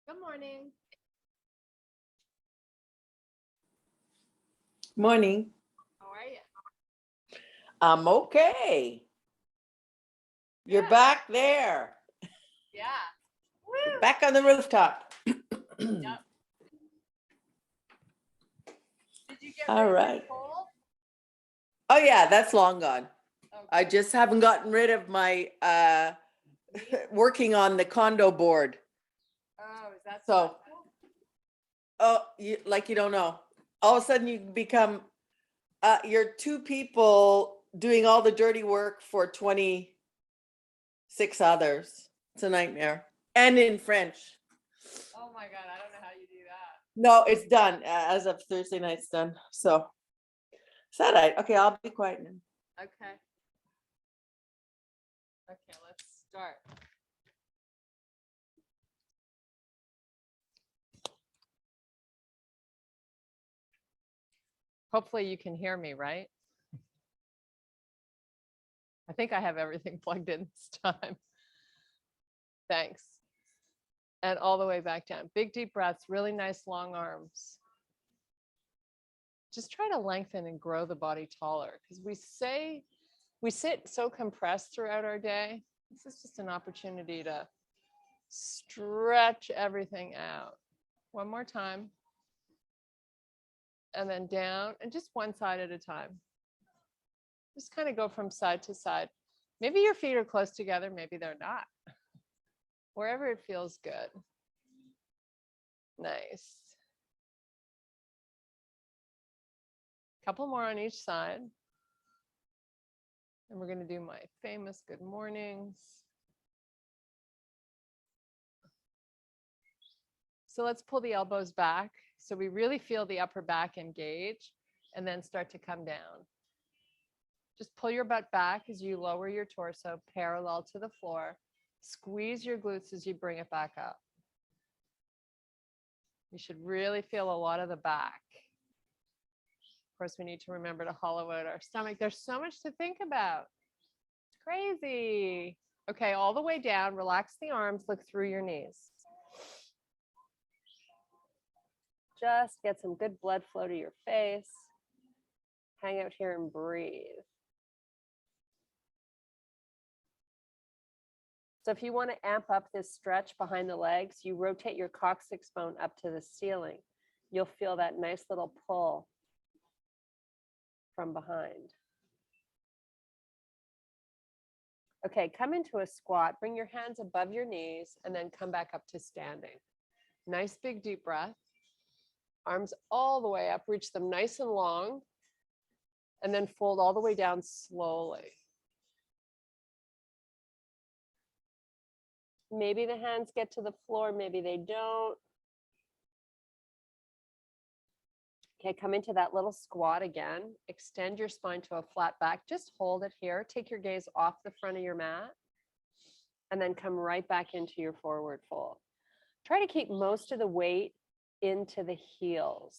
Good morning. Morning. How are you? I'm okay. You're Good. back there. Yeah. You're Woo. back on the rooftop. Yep. Did you get All rid of your right. cold? Oh yeah, that's long gone. I Okay. just haven't gotten rid of my Me? working on the condo board. Oh, is that So, stressful? like you don't know. All of a sudden you become you're two people doing all the dirty work for 26 others. It's a nightmare. And in French. Oh my God, I don't know how you do that. No, it's done. As of Thursday night, it's done. So, Saturday. Okay, I'll be quiet now. Okay. Okay, let's start. Hopefully you can hear me, right? I think I have everything plugged in this time. Thanks. And all the way back down. Big deep breaths, really nice long arms. Just try to lengthen and grow the body taller because we sit so compressed throughout our day. This is just an opportunity to stretch everything out. One more time. And then down, and just one side at a time. Just kind of go from side to side. Maybe your feet are close together, maybe they're not. Wherever it feels good. Nice. Couple more on each side. And we're going to do my famous good mornings. So let's pull the elbows back so we really feel the upper back engage and then start to come down. Just pull your butt back as you lower your torso parallel to the floor. Squeeze your glutes as you bring it back up. You should really feel a lot of the back. Of course, we need to remember to hollow out our stomach. There's so much to think about. It's crazy. Okay, all the way down, relax the arms, look through your knees. Just get some good blood flow to your face. Hang out here and breathe. So if you want to amp up this stretch behind the legs, you rotate your coccyx bone up to the ceiling. You'll feel that nice little pull from behind. Okay, come into a squat, bring your hands above your knees, and then come back up to standing. Nice big deep breath. Arms all the way up, reach them nice and long, and then fold all the way down slowly. Maybe the hands get to the floor, maybe they don't. Okay, come into that little squat again. Extend your spine to a flat back. Just hold it here. Take your gaze off the front of your mat. And then come right back into your forward fold. Try to keep most of the weight into the heels.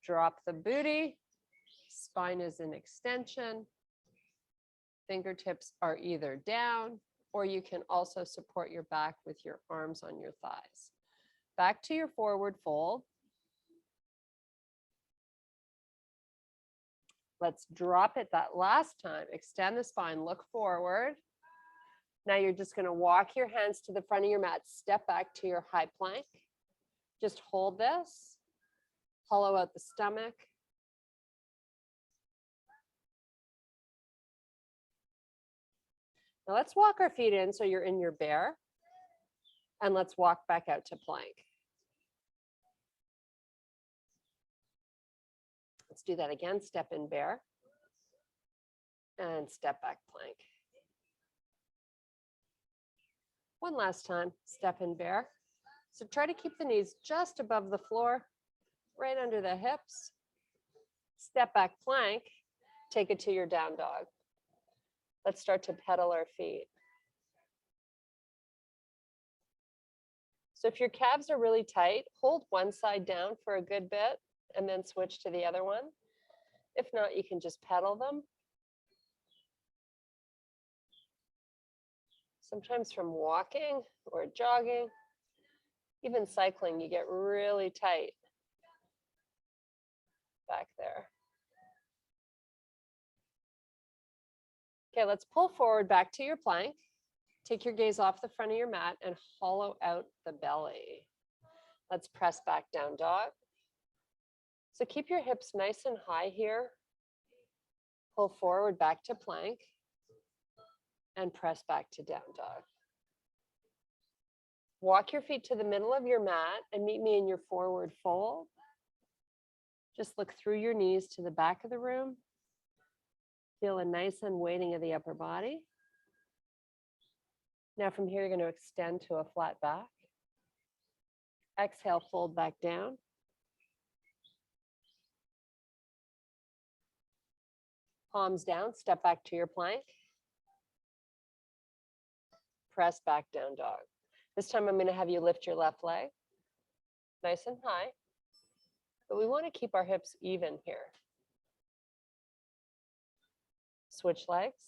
Drop the booty. Spine is in extension. Fingertips are either down, or you can also support your back with your arms on your thighs. Back to your forward fold. Let's drop it that last time. Extend the spine, look forward. Now you're just going to walk your hands to the front of your mat, step back to your high plank. Just hold this, hollow out the stomach. Now let's walk our feet in so you're in your bear. And let's walk back out to plank. Let's do that again. Step in bear. And step back plank. One last time, step in bear. So try to keep the knees just above the floor, right under the hips. Step back plank, take it to your down dog. Let's start to pedal our feet. So if your calves are really tight, hold one side down for a good bit and then switch to the other one. If not, you can just pedal them. Sometimes from walking or jogging, Even cycling, you get really tight back there. Okay, let's pull forward back to your plank. Take your gaze off the front of your mat and hollow out the belly. Let's press back down dog. So keep your hips nice and high here. Pull forward back to plank and press back to down dog. Walk your feet to the middle of your mat and meet me in your forward fold. Just look through your knees to the back of the room. Feel a nice unweighting of the upper body. Now from here, you're going to extend to a flat back. Exhale, fold back down. Palms down, step back to your plank. Press back down dog. This time I'm going to have you lift your left leg nice and high, but we want to keep our hips even here. Switch legs.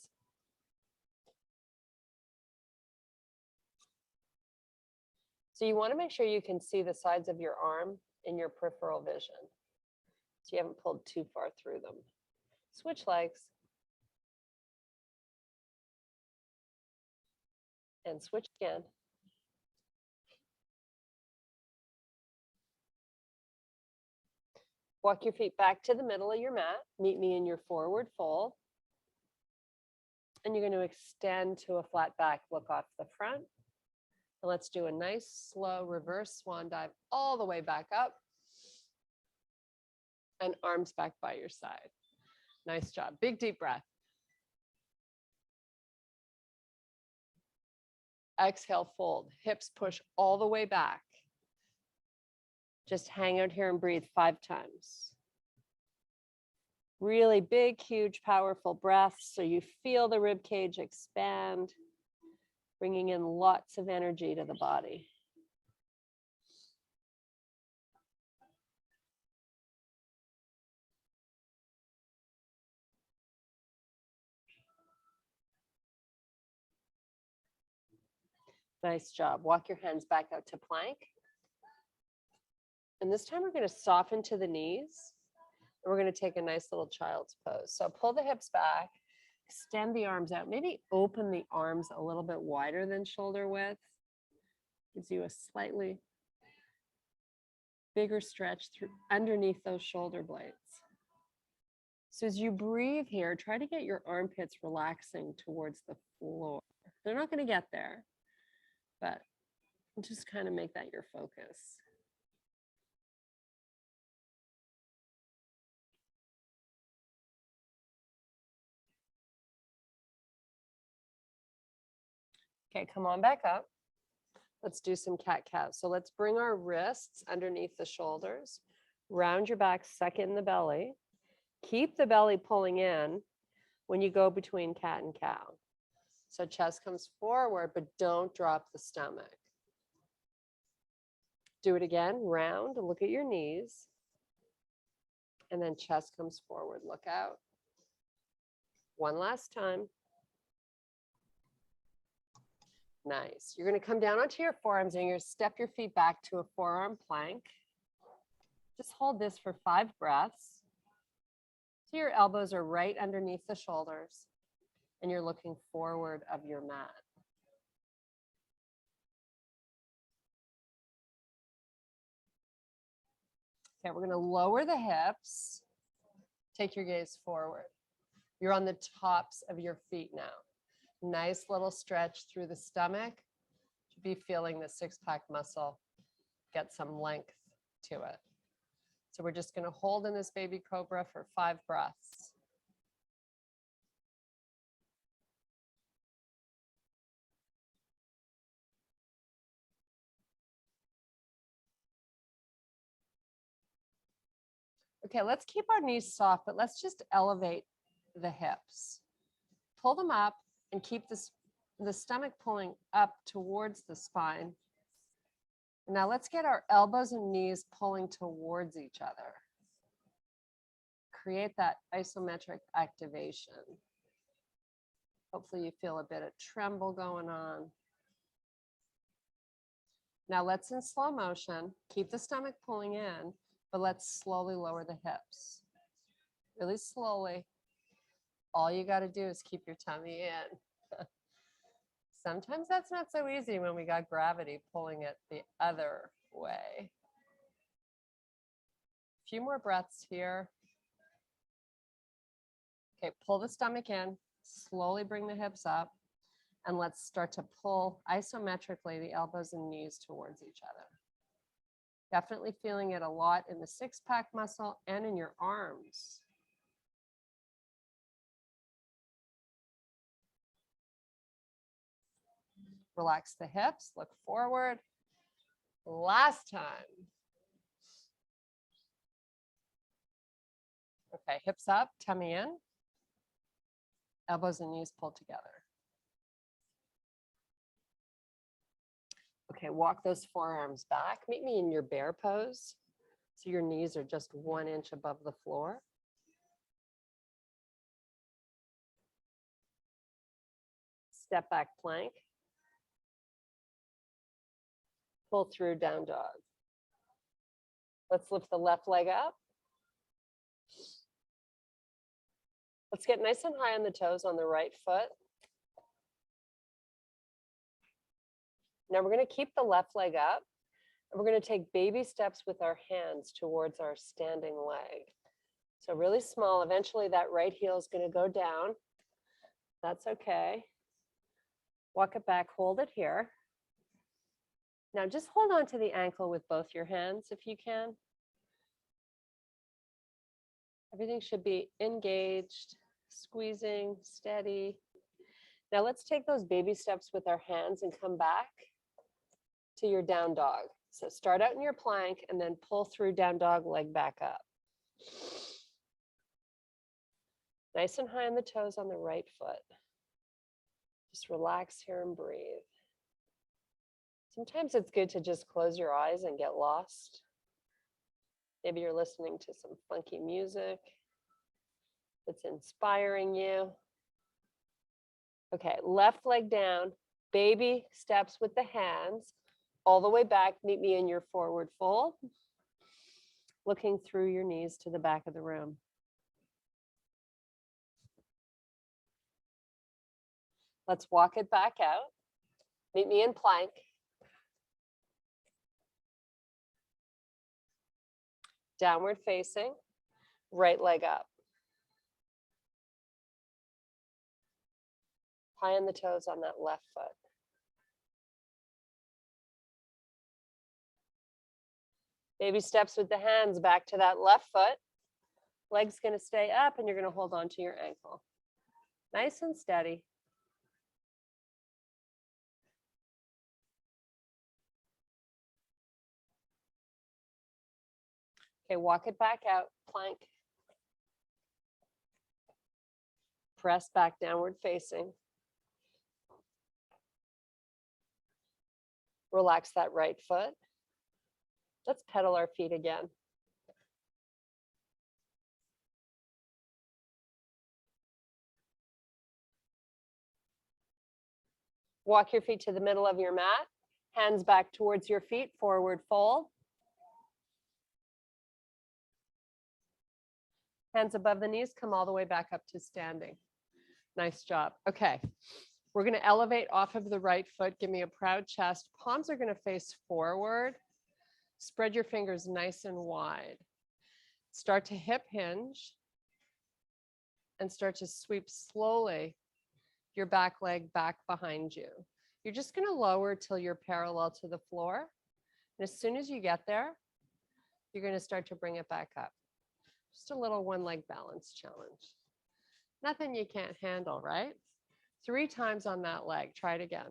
So you want to make sure you can see the sides of your arm in your peripheral vision, so you haven't pulled too far through them. Switch legs. And switch again. Walk your feet back to the middle of your mat. Meet me in your forward fold. And you're going to extend to a flat back. Look off the front. And let's do a nice, slow reverse swan dive all the way back up. And arms back by your side. Nice job. Big, deep breath. Exhale, fold. Hips push all the way back. Just hang out here and breathe 5 times. Really big, huge, powerful breaths so you feel the rib cage expand, bringing in lots of energy to the body. Nice job. Walk your hands back out to plank. And this time we're going to soften to the knees. And we're going to take a nice little child's pose. So pull the hips back, extend the arms out, maybe open the arms a little bit wider than shoulder width. Gives you a slightly bigger stretch through underneath those shoulder blades. So as you breathe here, try to get your armpits relaxing towards the floor. They're not going to get there, but just kind of make that your focus. Okay, come on back up. Let's do some cat-cow. So let's bring our wrists underneath the shoulders. Round your back, suck in the belly. Keep the belly pulling in when you go between cat and cow. So chest comes forward, but don't drop the stomach. Do it again, round, look at your knees. And then chest comes forward, look out. One last time. Nice. You're going to come down onto your forearms and you're going to step your feet back to a forearm plank. Just hold this for 5 breaths. So your elbows are right underneath the shoulders and you're looking forward of your mat. Okay, we're going to lower the hips. Take your gaze forward. You're on the tops of your feet now. Nice little stretch through the stomach. Should be feeling the 6-pack muscle get some length to it. So we're just going to hold in this baby cobra for 5 breaths. Okay, let's keep our knees soft, but let's just elevate the hips. Pull them up and keep the stomach pulling up towards the spine. Now let's get our elbows and knees pulling towards each other. Create that isometric activation. Hopefully you feel a bit of tremble going on. Now let's in slow motion, keep the stomach pulling in, but let's slowly lower the hips. Really slowly. All you got to do is keep your tummy in. Sometimes that's not so easy when we got gravity pulling it the other way. A few more breaths here. Okay, pull the stomach in, slowly bring the hips up, and let's start to pull isometrically the elbows and knees towards each other. Definitely feeling it a lot in the six-pack muscle and in your arms. Relax the hips, look forward. Last time. Okay, hips up, tummy in. Elbows and knees pulled together. Okay, walk those forearms back. Meet me in your bear pose. So your knees are just 1 inch above the floor. Step back plank. Pull through down dog. Let's lift the left leg up. Let's get nice and high on the toes on the right foot. Now we're going to keep the left leg up. And we're going to take baby steps with our hands towards our standing leg. So really small. Eventually that right heel is going to go down. That's okay. Walk it back, hold it here. Now just hold on to the ankle with both your hands if you can. Everything should be engaged, squeezing, steady. Now let's take those baby steps with our hands and come back to your down dog. So start out in your plank and then pull through down dog, leg back up. Nice and high on the toes on the right foot. Just relax here and breathe. Sometimes it's good to just close your eyes and get lost. Maybe you're listening to some funky music that's inspiring you. Okay, left leg down, baby steps with the hands, all the way back. Meet me in your forward fold, looking through your knees to the back of the room. Let's walk it back out. Meet me in plank. Downward facing, right leg up. High on the toes on that left foot. Baby steps with the hands back to that left foot. Leg's going to stay up and you're going to hold on to your ankle. Nice and steady. Okay, walk it back out, plank. Press back, downward facing. Relax that right foot. Let's pedal our feet again. Walk your feet to the middle of your mat. Hands back towards your feet, forward fold. Hands above the knees, come all the way back up to standing. Nice job. Okay, we're going to elevate off of the right foot. Give me a proud chest. Palms are going to face forward. Spread your fingers nice and wide. Start to hip hinge and start to sweep slowly your back leg back behind you. You're just going to lower till you're parallel to the floor. And as soon as you get there, you're going to start to bring it back up. Just a little one leg balance challenge. Nothing you can't handle, right? 3 times on that leg. Try it again.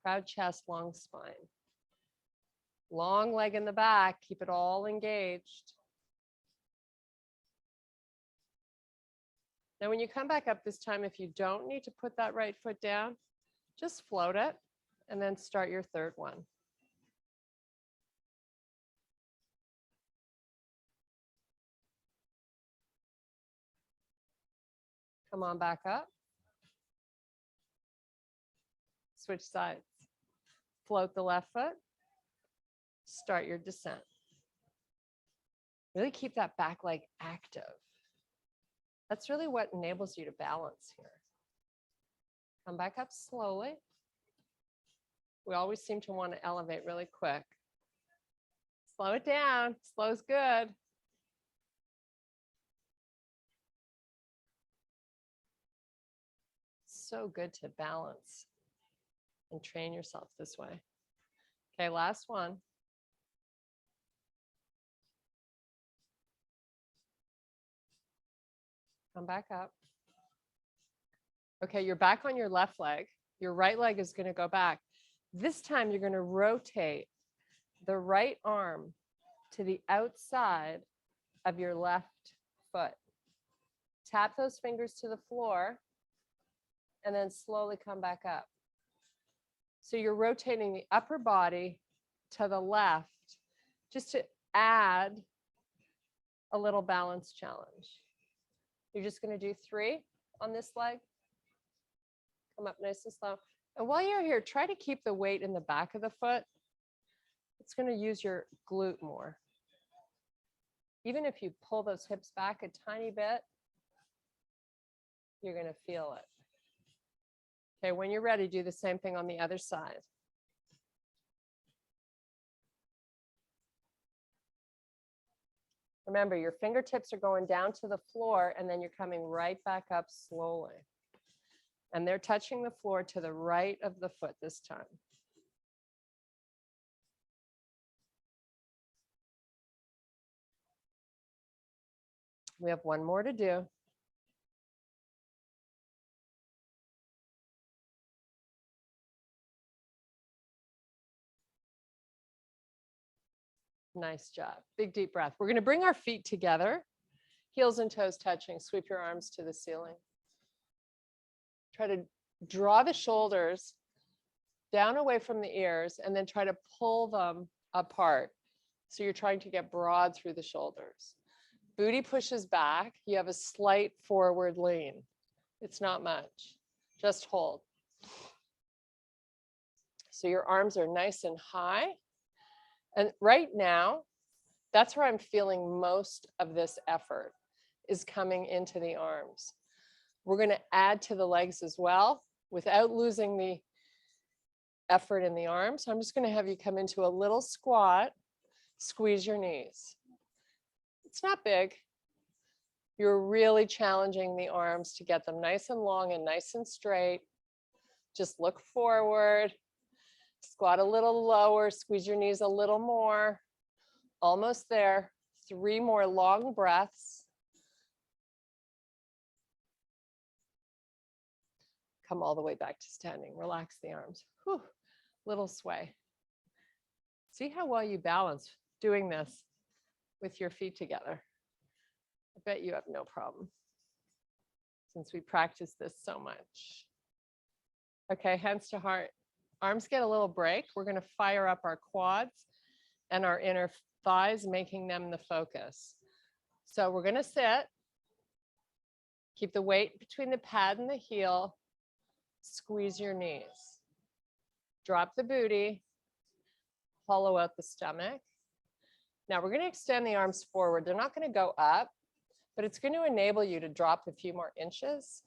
Proud chest, long spine. Long leg in the back. Keep it all engaged. Now, when you come back up this time, if you don't need to put that right foot down, just float it and then start your third one. Come on back up. Switch sides. Float the left foot. Start your descent. Really keep that back leg active. That's really what enables you to balance here. Come back up slowly. We always seem to want to elevate really quick. Slow it down. Slow's good. So good to balance and train yourself this way. Okay, last one. Come back up. Okay, you're back on your left leg. Your right leg is going to go back. This time you're going to rotate the right arm to the outside of your left foot. Tap those fingers to the floor and then slowly come back up. So you're rotating the upper body to the left just to add a little balance challenge. You're just going to do 3 on this leg. Come up nice and slow. And while you're here, try to keep the weight in the back of the foot. It's going to use your glute more. Even if you pull those hips back a tiny bit, you're going to feel it. Okay, when you're ready, do the same thing on the other side. Remember, your fingertips are going down to the floor and then you're coming right back up slowly. And they're touching the floor to the right of the foot this time. We have one more to do. Nice job. Big deep breath. We're going to bring our feet together, heels and toes touching. Sweep your arms to the ceiling. Try to draw the shoulders down away from the ears and then try to pull them apart. So you're trying to get broad through the shoulders. Booty pushes back. You have a slight forward lean. It's not much. Just hold. So your arms are nice and high. And right now, that's where I'm feeling most of this effort is coming into the arms. We're going to add to the legs as well without losing the effort in the arms. So I'm just going to have you come into a little squat, squeeze your knees. It's not big. You're really challenging the arms to get them nice and long and nice and straight. Just look forward, squat a little lower, squeeze your knees a little more. Almost there. 3 more long breaths. Come all the way back to standing. Relax the arms. Whew. Little sway. See how well you balance doing this with your feet together. I bet you have no problem since we practice this so much. Okay, hands to heart. Arms get a little break. We're going to fire up our quads and our inner thighs, making them the focus. So we're going to sit. Keep the weight between the pad and the heel. Squeeze your knees. Drop the booty. Hollow out the stomach. Now we're going to extend the arms forward. They're not going to go up, but it's going to enable you to drop a few more inches.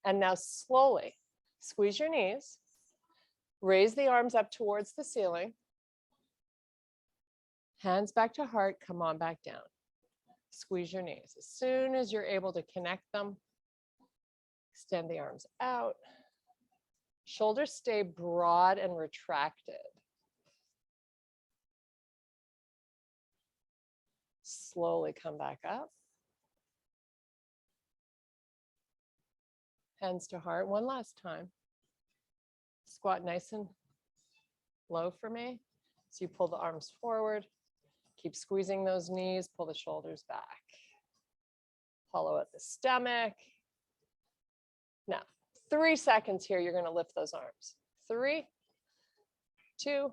And now slowly squeeze your knees. Raise the arms up towards the ceiling. Hands back to heart, come on back down. Squeeze your knees. As soon as you're able to connect them, extend the arms out. Shoulders stay broad and retracted. Slowly come back up. Hands to heart, one last time. Squat nice and low for me. So you pull the arms forward. Keep squeezing those knees, pull the shoulders back. Hollow out the stomach. Now, 3 seconds here, you're going to lift those arms. 3, 2,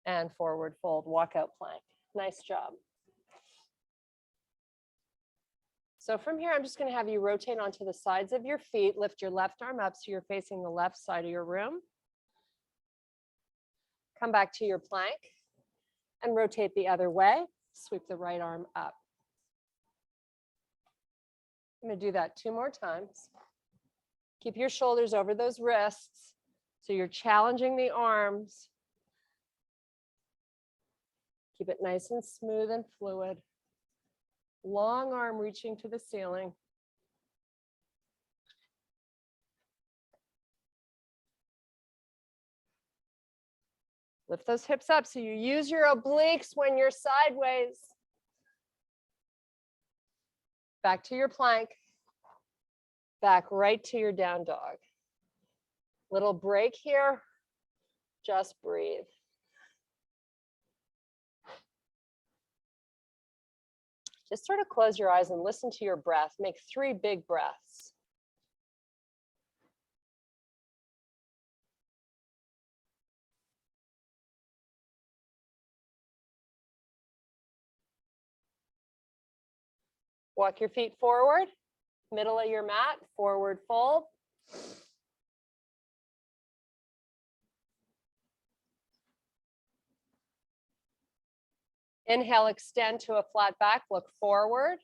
and forward fold, walkout plank. Nice job. So from here, I'm just going to have you rotate onto the sides of your feet, lift your left arm up so you're facing the left side of your room. Come back to your plank and rotate the other way. Sweep the right arm up. I'm going to do that 2 more times. Keep your shoulders over those wrists so you're challenging the arms. Keep it nice and smooth and fluid. Long arm reaching to the ceiling. Lift those hips up so you use your obliques when you're sideways. Back to your plank. Back right to your down dog. Little break here. Just breathe. Just sort of close your eyes and listen to your breath. Make 3 big breaths. Walk your feet forward, middle of your mat, forward fold. Inhale, extend to a flat back, look forward.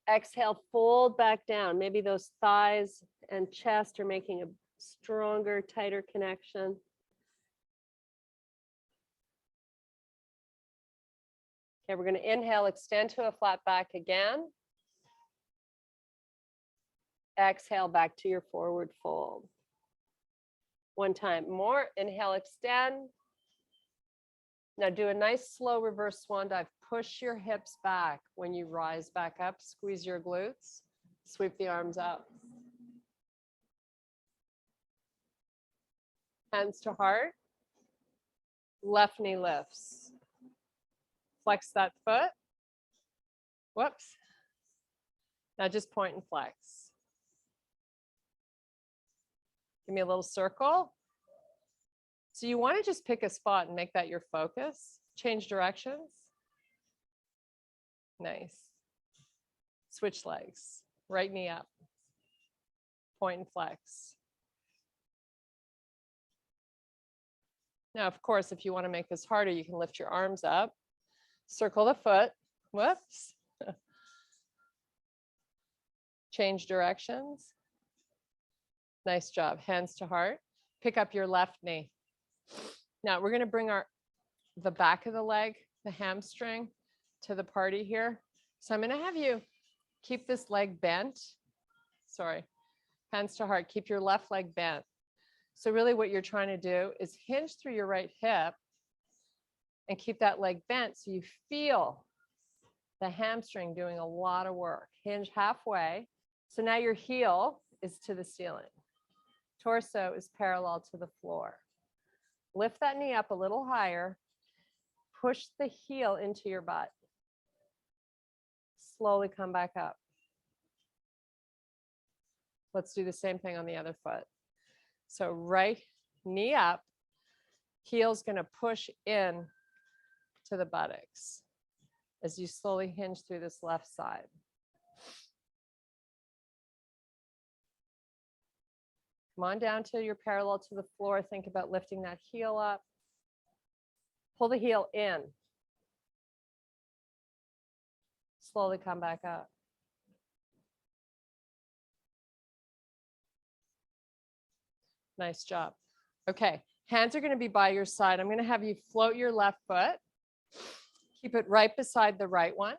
Exhale, fold back down. Maybe those thighs and chest are making a stronger, tighter connection. Okay, we're going to inhale, extend to a flat back again. Exhale, back to your forward fold. 1 time more. Inhale, extend. Now do a nice slow reverse swan dive. Push your hips back when you rise back up. Squeeze your glutes. Sweep the arms up. Hands to heart. Left knee lifts. Flex that foot. Whoops. Now just point and flex. Give me a little circle. So you want to just pick a spot and make that your focus. Change directions. Nice. Switch legs. Right knee up. Point and flex. Now, of course, if you want to make this harder, you can lift your arms up. Circle the foot. Whoops. Change directions. Nice job. Hands to heart. Pick up your left knee. Now we're going to bring the back of the leg, the hamstring, to the party here. So I'm going to have you keep this leg bent. Sorry. Hands to heart. Keep your left leg bent. So really what you're trying to do is hinge through your right hip and keep that leg bent so you feel the hamstring doing a lot of work. Hinge halfway. So now your heel is to the ceiling. Torso is parallel to the floor. Lift that knee up a little higher. Push the heel into your butt. Slowly come back up. Let's do the same thing on the other foot. So right knee up, heel's going to push in to the buttocks as you slowly hinge through this left side. Come on down till you're parallel to the floor. Think about lifting that heel up. Pull the heel in. Slowly come back up. Nice job. Okay, hands are going to be by your side. I'm going to have you float your left foot. Keep it right beside the right one.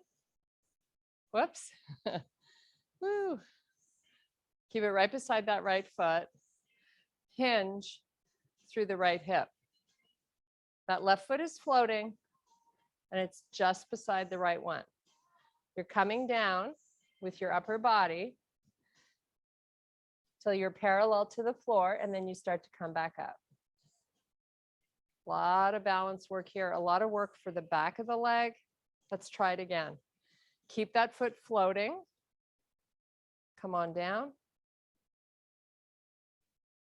Whoops. Woo. Keep it right beside that right foot. Hinge through the right hip. That left foot is floating and it's just beside the right one. You're coming down with your upper body till you're parallel to the floor, and then you start to come back up. A lot of balance work here, a lot of work for the back of the leg. Let's try it again. Keep that foot floating. Come on down.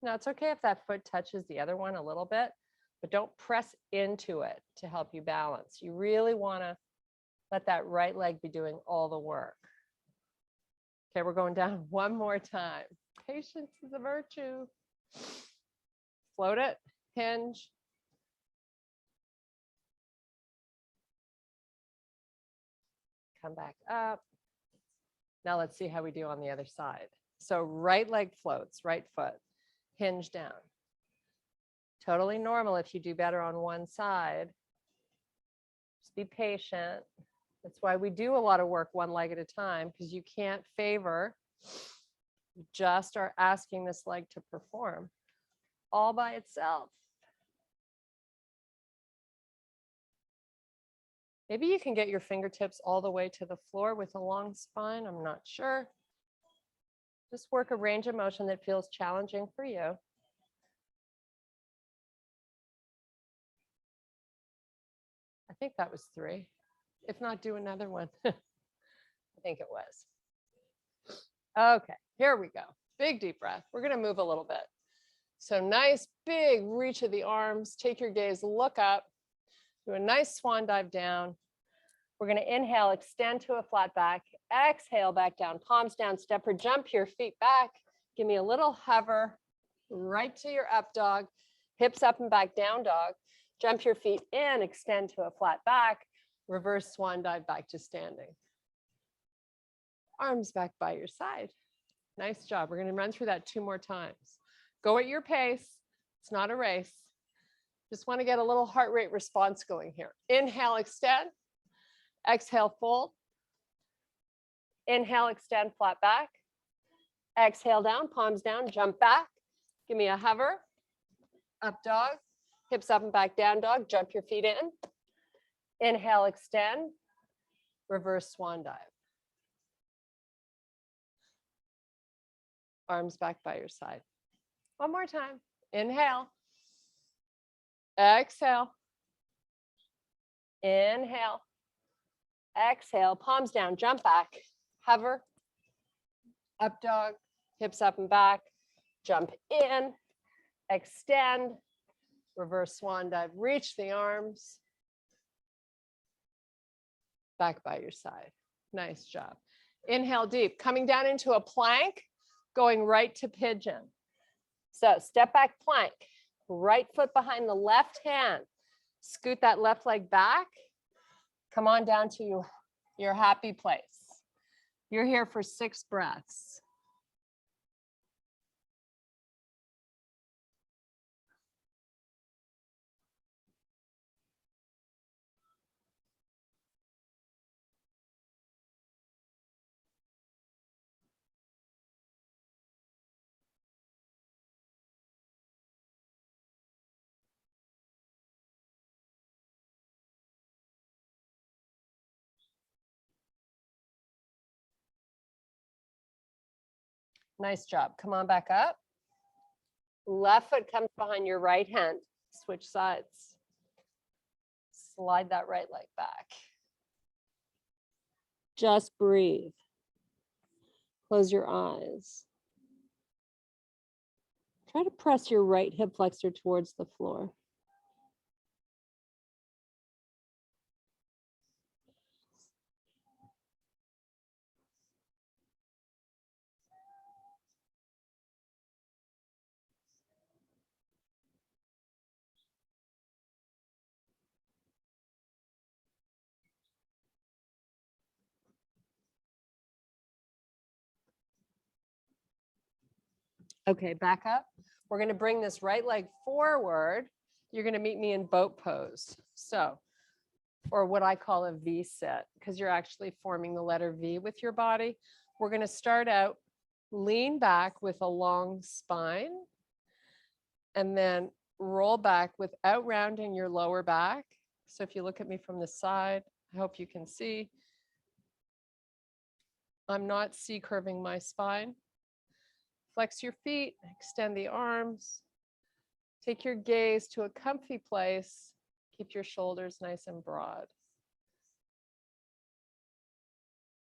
Now it's okay if that foot touches the other one a little bit, but don't press into it to help you balance. You really want to Let that right leg be doing all the work. Okay, we're going down one more time. Patience is a virtue. Float it, hinge. Come back up. Now let's see how we do on the other side. So right leg floats, right foot, hinge down. Totally normal if you do better on one side. Just be patient. That's why we do a lot of work one leg at a time, because you can't favor, you just are asking this leg to perform all by itself. Maybe you can get your fingertips all the way to the floor with a long spine. I'm not sure. Just work a range of motion that feels challenging for you. I think that was 3. If not, do another one. I think it was. Okay, here we go. Big deep breath. We're going to move a little bit. So nice big reach of the arms. Take your gaze, look up. Do a nice swan dive down. We're going to inhale, extend to a flat back. Exhale, back down, palms down, step or jump your feet back. Give me a little hover right to your up dog. Hips up and back, down dog. Jump your feet in, extend to a flat back. Reverse swan dive back to standing. Arms back by your side. Nice job. We're going to run through that 2 more times. Go at your pace. It's not a race. Just want to get a little heart rate response going here. Inhale, extend. Exhale, fold. Inhale, extend, flat back. Exhale down, palms down, jump back. Give me a hover. Up dog. Hips up and back, down dog. Jump your feet in. Inhale, extend. Reverse swan dive. Arms back by your side. One more time. Inhale. Exhale. Inhale. Exhale. Palms down. Jump back. Hover. Up dog. Hips up and back. Jump in. Extend. Reverse swan dive. Reach the arms. Back by your side. Nice job. Inhale deep. Coming down into a plank. Going right to pigeon. So step back plank. Right foot behind the left hand. Scoot that left leg back. Come on down to your happy place. You're here for 6 breaths. Nice job. Come on back up. Left foot comes behind your right hand. Switch sides. Slide that right leg back. Just breathe. Close your eyes. Try to press your right hip flexor towards the floor. Okay, back up. We're going to bring this right leg forward. You're going to meet me in boat pose. So, or what I call a V sit, because you're actually forming the letter V with your body. We're going to start out, lean back with a long spine, and then roll back without rounding your lower back. So if you look at me from the side, I hope you can see. I'm not C curving my spine. Flex your feet, extend the arms. Take your gaze to a comfy place. Keep your shoulders nice and broad.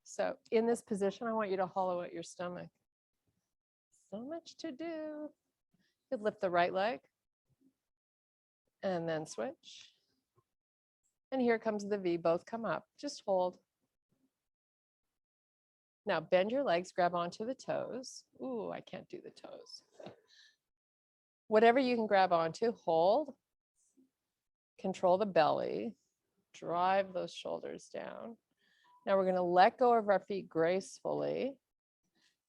So in this position, I want you to hollow out your stomach. So much to do. You could lift the right leg and then switch. And here comes the V, both come up. Just hold. Now bend your legs, grab onto the toes. Ooh, I can't do the toes. Whatever you can grab onto, hold. Control the belly. Drive those shoulders down. Now we're going to let go of our feet gracefully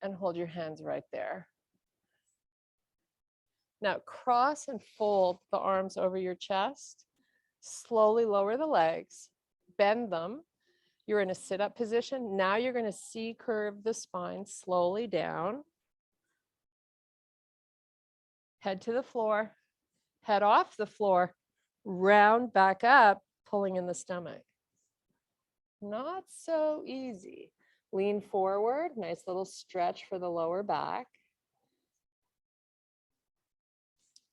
and hold your hands right there. Now cross and fold the arms over your chest. Slowly lower the legs, bend them. You're in a sit-up position. Now you're going to C-curve the spine slowly down. Head to the floor, head off the floor, round back up, pulling in the stomach. Not so easy. Lean forward, nice little stretch for the lower back.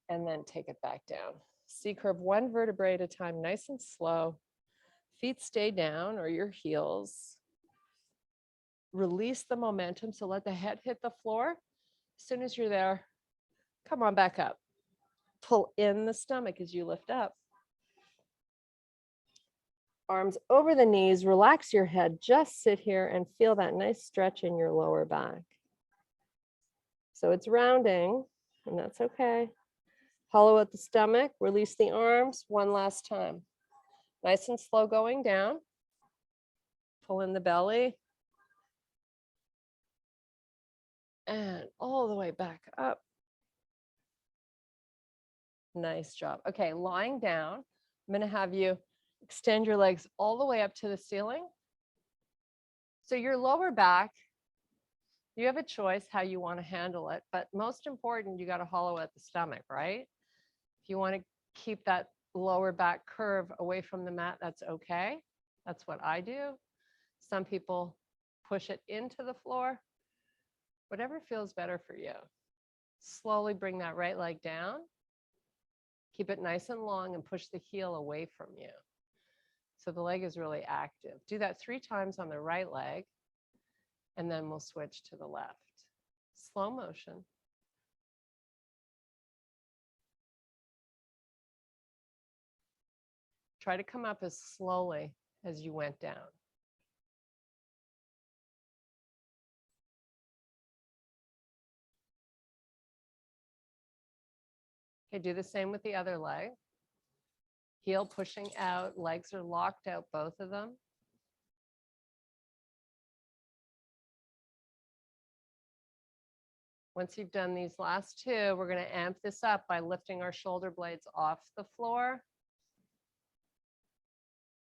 And then take it back down. C-curve one vertebrae at a time, nice and slow. Feet stay down or your heels. Release the momentum, so let the head hit the floor. As soon as you're there, come on back up. Pull in the stomach as you lift up. Arms over the knees, relax your head, just sit here and feel that nice stretch in your lower back. So it's rounding, and that's okay. Hollow out the stomach, release the arms one last time. Nice and slow going down. Pull in the belly. And all the way back up. Nice job. Okay, lying down, I'm going to have you extend your legs all the way up to the ceiling. So your lower back, you have a choice how you want to handle it, but most important, you got to hollow out the stomach, right? If you want to keep that lower back curve away from the mat, that's okay. That's what I do. Some people push it into the floor. Whatever feels better for you. Slowly bring that right leg down. Keep it nice and long and push the heel away from you. So the leg is really active. Do that 3 times on the right leg, and then we'll switch to the left. Slow motion. Try to come up as slowly as you went down. Okay, do the same with the other leg. Heel pushing out, legs are locked out, both of them. Once you've done these last 2, we're going to amp this up by lifting our shoulder blades off the floor.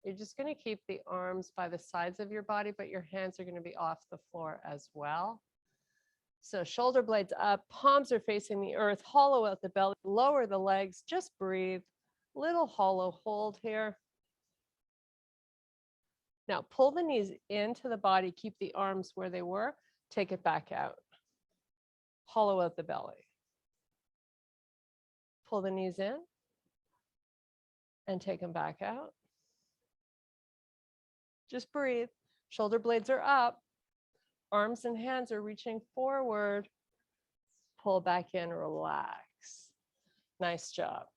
You're just going to keep the arms by the sides of your body, but your hands are going to be off the floor as well. So shoulder blades up, palms are facing the earth, hollow out the belly, lower the legs, just breathe. Little hollow hold here. Now pull the knees into the body, keep the arms where they were, take it back out. Hollow out the belly. Pull the knees in and take them back out. Just breathe. Shoulder blades are up. Arms and hands are reaching forward. Pull back in, relax. Nice job.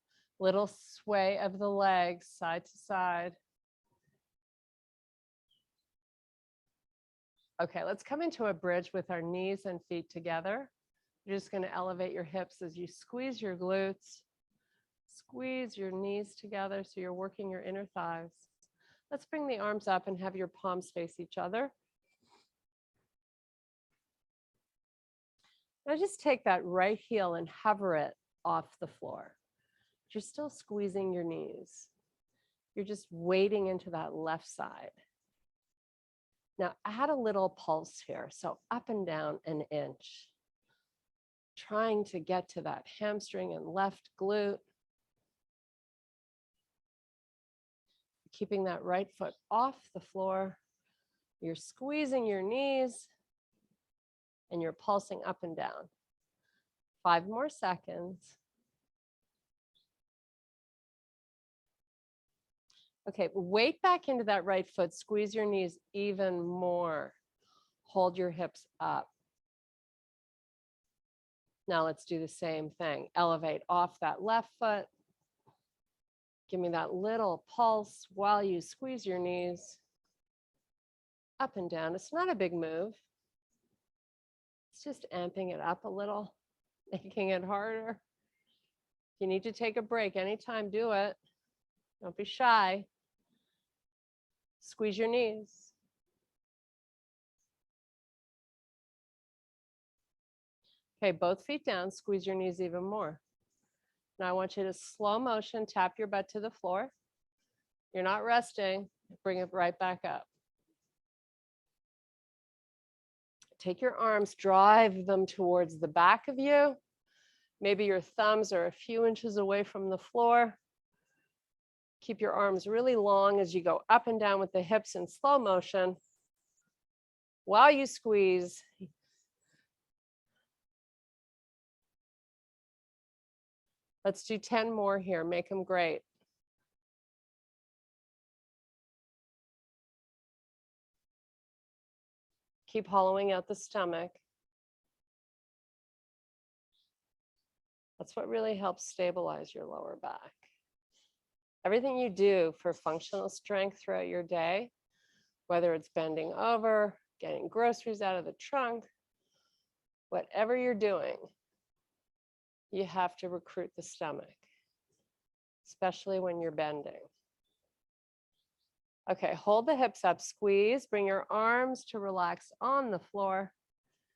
Little sway of the legs side to side. Okay, let's come into a bridge with our knees and feet together. You're just going to elevate your hips as you squeeze your glutes. Squeeze your knees together so you're working your inner thighs. Let's bring the arms up and have your palms face each other. Now just take that right heel and hover it off the floor. You're still squeezing your knees. You're just weighting into that left side. Now add a little pulse here. So up and down an inch. Trying to get to that hamstring and left glute. Keeping that right foot off the floor. You're squeezing your knees and you're pulsing up and down. 5 more seconds. Okay, weight back into that right foot. Squeeze your knees even more. Hold your hips up. Now let's do the same thing. Elevate off that left foot. Give me that little pulse while you squeeze your knees up and down. It's not a big move. It's just amping it up a little, making it harder. If you need to take a break anytime, do it. Don't be shy. Squeeze your knees. Okay, both feet down, squeeze your knees even more. Now I want you to slow motion, tap your butt to the floor. You're not resting, bring it right back up. Take your arms, drive them towards the back of you. Maybe your thumbs are a few inches away from the floor. Keep your arms really long as you go up and down with the hips in slow motion. While you squeeze, let's do 10 more here, make them great. Keep hollowing out the stomach. That's what really helps stabilize your lower back. Everything you do for functional strength throughout your day, whether it's bending over, getting groceries out of the trunk, whatever you're doing, you have to recruit the stomach, especially when you're bending. Okay, hold the hips up, squeeze, bring your arms to relax on the floor.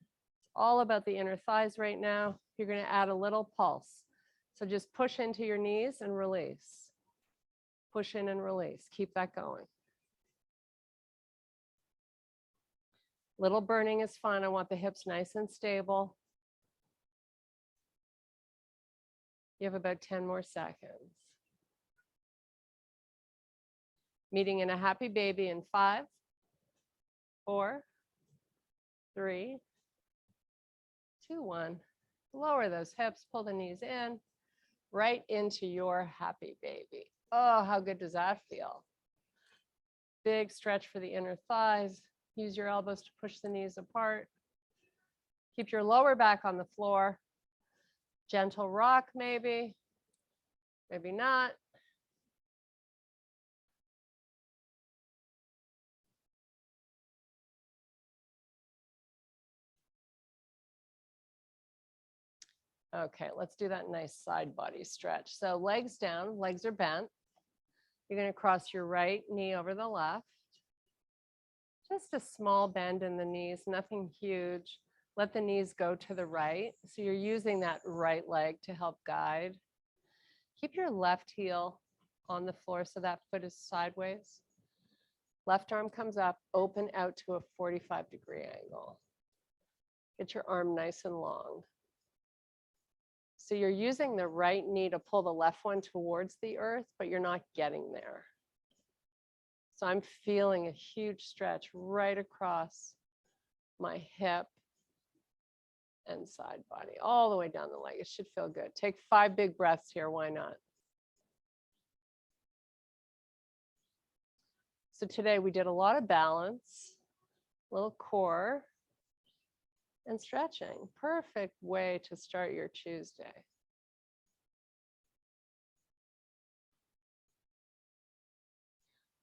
It's all about the inner thighs right now. You're going to add a little pulse. So just push into your knees and release. Push in and release. Keep that going. Little burning is fine. I want the hips nice and stable. You have about 10 more seconds. Meeting in a happy baby in 5, 4, 3, 2, 1. Lower those hips, pull the knees in, right into your happy baby. Oh, how good does that feel? Big stretch for the inner thighs. Use your elbows to push the knees apart. Keep your lower back on the floor. Gentle rock maybe, maybe not. Okay, let's do that nice side body stretch. So legs down, legs are bent. You're going to cross your right knee over the left. Just a small bend in the knees, nothing huge. Let the knees go to the right. So you're using that right leg to help guide. Keep your left heel on the floor so that foot is sideways. Left arm comes up, open out to a 45-degree angle. Get your arm nice and long. So you're using the right knee to pull the left one towards the earth, but you're not getting there. So I'm feeling a huge stretch right across my hip and side body, all the way down the leg. It should feel good. Take 5 big breaths here, why not? So today we did a lot of balance, little core, and stretching. Perfect way to start your Tuesday.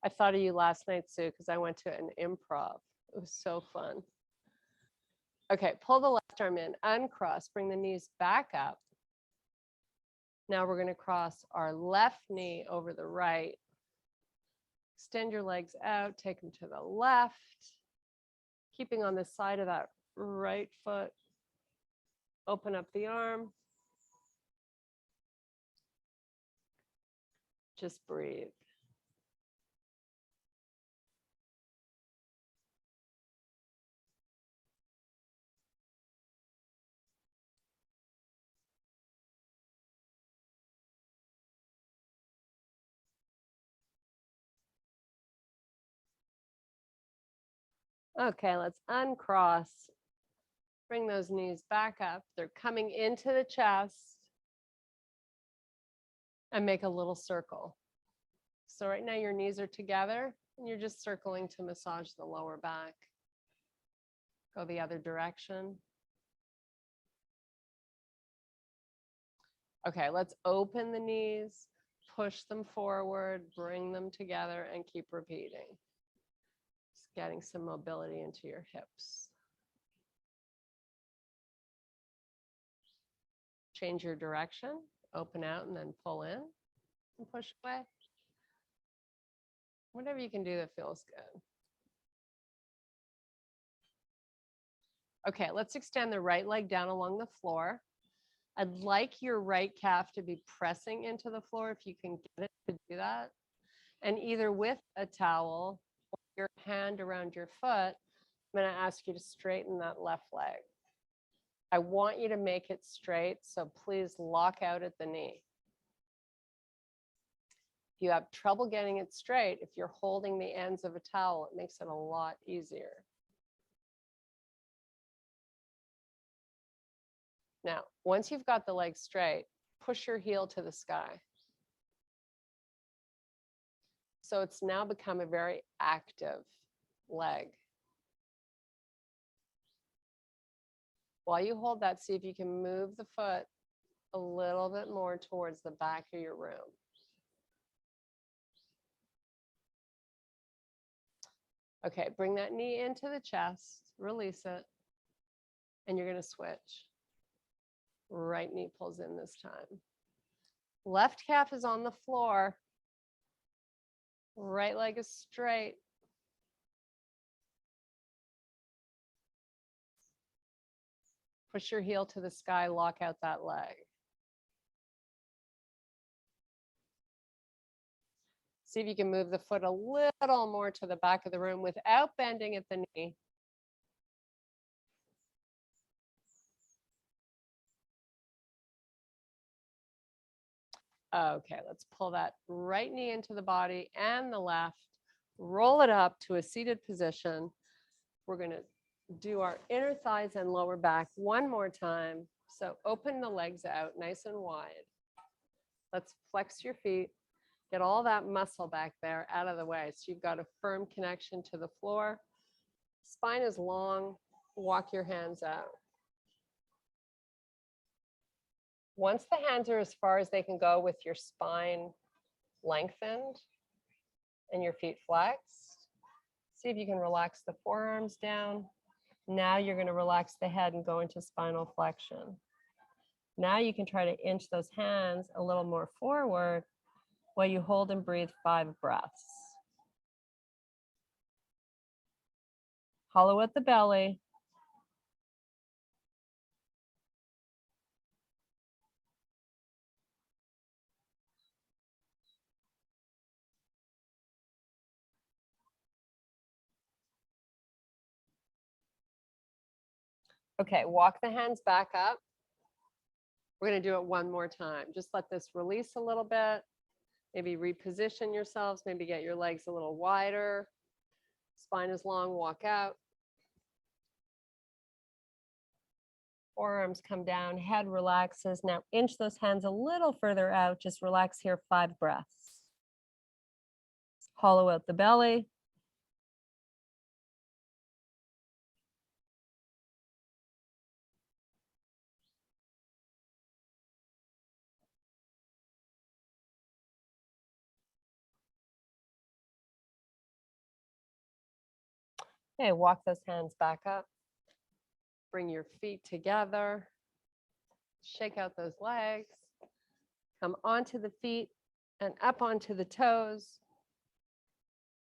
I thought of you last night, Sue, because I went to an improv. It was so fun. Okay, pull the left arm in, uncross, bring the knees back up. Now we're going to cross our left knee over the right. Extend your legs out, take them to the left, keeping on the side of that right foot. Open up the arm. Just breathe. Okay, let's uncross. Bring those knees back up. They're coming into the chest. And make a little circle. So right now your knees are together and you're just circling to massage the lower back. Go the other direction. Okay, let's open the knees, push them forward, bring them together, and keep repeating. Just getting some mobility into your hips. Change your direction, open out and then pull in and push away. Whatever you can do that feels good. Okay, let's extend the right leg down along the floor. I'd like your right calf to be pressing into the floor if you can get it to do that. And either with a towel or your hand around your foot, I'm going to ask you to straighten that left leg. I want you to make it straight, so please lock out at the knee. If you have trouble getting it straight, if you're holding the ends of a towel, it makes it a lot easier. Now, once you've got the leg straight, push your heel to the sky. So it's now become a very active leg. While you hold that, see if you can move the foot a little bit more towards the back of your room. Okay, bring that knee into the chest, release it, and you're going to switch. Right knee pulls in this time. Left calf is on the floor. Right leg is straight. Push your heel to the sky, lock out that leg. See if you can move the foot a little more to the back of the room without bending at the knee. Okay, let's pull that right knee into the body and the left. Roll it up to a seated position. We're going to do our inner thighs and lower back one more time. So open the legs out nice and wide. Let's flex your feet. Get all that muscle back there out of the way. So you've got a firm connection to the floor. Spine is long. Walk your hands out. Once the hands are as far as they can go with your spine lengthened and your feet flexed, see if you can relax the forearms down. Now you're going to relax the head and go into spinal flexion. Now you can try to inch those hands a little more forward while you hold and breathe 5 breaths. Hollow out the belly. Okay, walk the hands back up. We're going to do it one more time. Just let this release a little bit. Maybe reposition yourselves. Maybe get your legs a little wider. Spine is long, walk out. Forearms come down, head relaxes. Now inch those hands a little further out. Just relax here, 5 breaths. Hollow out the belly. Okay, walk those hands back up. Bring your feet together. Shake out those legs. Come onto the feet and up onto the toes.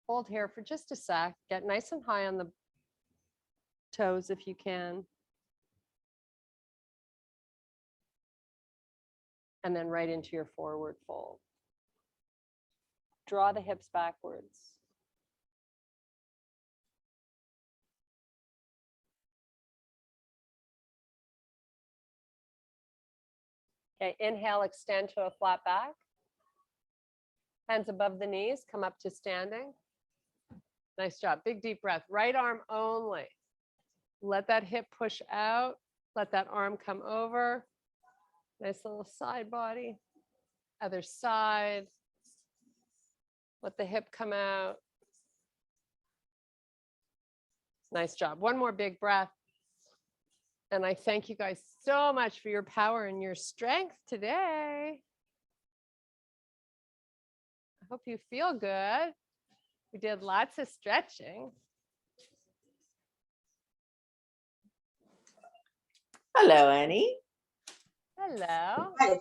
Hold here for just a sec. Get nice and high on the toes if you can. And then right into your forward fold. Draw the hips backwards. Okay, inhale, extend to a flat back. Hands above the knees, come up to standing. Nice job, big deep breath. Right arm only. Let that hip push out. Let that arm come over. Nice little side body. Other side. Let the hip come out. Nice job. One more big breath. And I thank you guys so much for your power and your strength today. hope you feel good. We did lots of stretching. Hello, Annie. Hello. Hi.